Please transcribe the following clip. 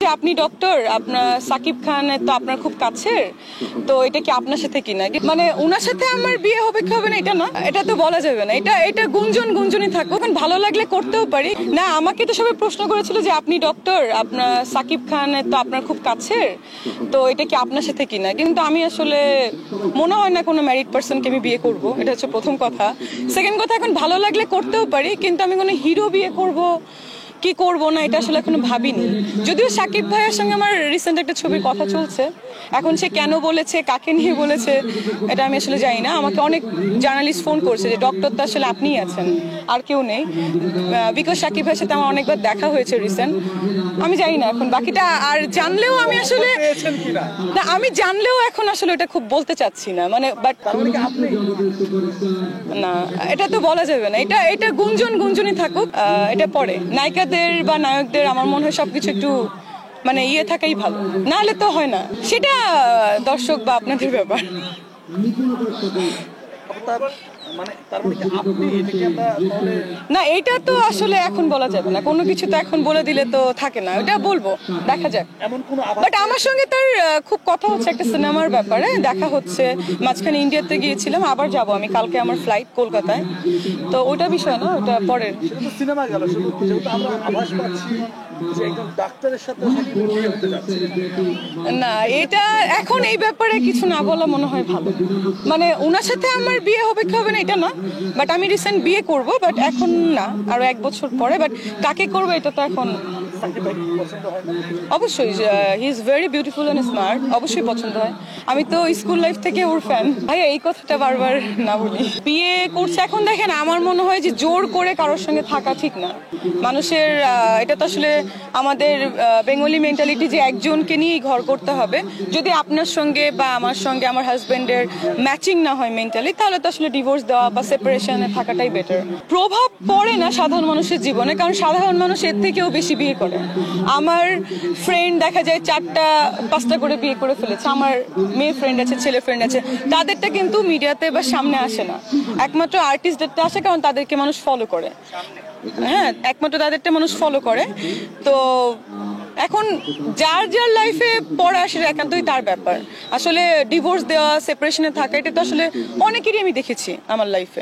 আপনি ডক্টর, আপনার সাকিব খান তো আপনার খুব কাছের, তো এটা কি আপনার সাথে কিনা, মানে ওনার সাথে আমার বিয়ে হবে কি হবে না এটা না, এটা তো বলা যাবে না। এটা গুঞ্জনই থাকুক, এখন ভালো লাগলে করতেও পারি না। আমাকে তো সবাই প্রশ্ন করেছিল যে আপনি ডক্টর, আপনার সাকিব খান তো আপনার খুব কাছের, তো এটা কি আপনার সাথে কিনা, কিন্তু আমি আসলে মনে হয় না কোনো ম্যারিড পার্সনকে আমি বিয়ে করব, এটা হচ্ছে প্রথম কথা। সেকেন্ড কথা, এখন ভালো লাগলে করতেও পারি, কিন্তু আমি কোনো হিরো বিয়ে করব কি করব না এটা আসলে এখনো ভাবিনি। যদিও সাকিব ভাইয়ের সঙ্গে আমার রিসেন্ট একটা ছবির কথা চলছে, এখন সে কেন বলেছে, কাকে নিয়ে বলেছে, এটা আমি আসলে জানি না। আমাকে অনেক জার্নালিস্ট ফোন করছে যে ডক্টর তো আসলে আপনিই আছেন, আর কেউ নেই, বিকজ সাকিব ভাইয়ের সাথে আমার অনেকবার দেখা হয়েছে রিসেন্ট। আমি জানি না এখন বাকিটা, আর জানলেও আমি আসলে না, আমি জানলেও এখন আসলে এটা খুব বলতে চাচ্ছি না, মানে বাট না, এটা তো বলা যাবে না। এটা গুঞ্জনই থাকুক, এটা পরে নায়িকাদের বা নায়কদের আমার মনে হয় সবকিছু একটু মানে ইয়ে থাকাই ভালো, না হলে তো হয় না। সেটা দর্শক বা আপনাদের ব্যাপার। না, এটা তো আসলে এখন বলা যাবে না, কোনো কিছু তো এখন বলে দিলে তো থাকে না, ওটা বলবো, দেখা যাক। বাট আমার সঙ্গে তার খুব কথা হচ্ছে একটা সিনেমার ব্যাপারে, দেখা হচ্ছে। মাঝখানে ইন্ডিয়াতে গিয়েছিলাম, আবার যাব আমি, কালকে আমার ফ্লাইট কলকাতায়, তো ওটা বিষয় না, ওটা পরের সিনেমা গেল। আমরা আভাস পাচ্ছি যে একজন ডাক্তারের সাথে বিয়ে হতে যাচ্ছে না, এটা এখন এই ব্যাপারে কিছু না বলা মনে হয় ভালো। মানে ওনার সাথে আমার বিয়ে হবে কি হবে না এটা না, বাট আমি রিসেন্ট বিয়ে করব, বাট এখন না, আরো 1 বছর পরে। বাট কাকে করবো এটা তো এখন অবশ্যই, he is very beautiful and smart, অবশ্যই পছন্দ হয়। আমি তো স্কুল লাইফ থেকে ওর ফ্যান। ভাইয়া এই কথাটা বারবার না বলি। বিয়ে করছে এখন, দেখেন আমার মনে হয় যে জোর করে কারোর সঙ্গে থাকা ঠিক না। মানুষের এটা তো আসলে আমাদের বেঙ্গলি মেন্টালিটি যে একজনকে নিয়েই ঘর করতে হবে। যদি আপনার সঙ্গে বা আমার সঙ্গে আমার হাজবেন্ডের ম্যাচিং না হয় মেন্টালি, তাহলে তো আসলে ডিভোর্স দেওয়া বা সেপারেশনে থাকাটাই বেটার। প্রভাব পড়ে না সাধারণ মানুষের জীবনে, কারণ সাধারণ মানুষ এর থেকেও বেশি বিয়ে করে। আমার ফ্রেন্ড দেখা যায় 4টা 5টা করে বিয়ে করে ফেলেছে। আমার মেয়ে ফ্রেন্ড আছে, ছেলে ফ্রেন্ড আছে, তাদেরটা কিন্তু মিডিয়াতে বা সামনে আসে না, একমাত্র আর্টিস্টদেরটা আসে, কারণ তাদেরকে মানুষ ফলো করে। হ্যাঁ, একমাত্র তাদেরটা মানুষ ফলো করে। তো এখন যার যার লাইফে পড়া সেটা একান্তই তার ব্যাপার। আসলে ডিভোর্স দেওয়া, সেপারেশনে থাকা, এটা তো আসলে অনেকেরই আমি দেখেছি আমার লাইফে।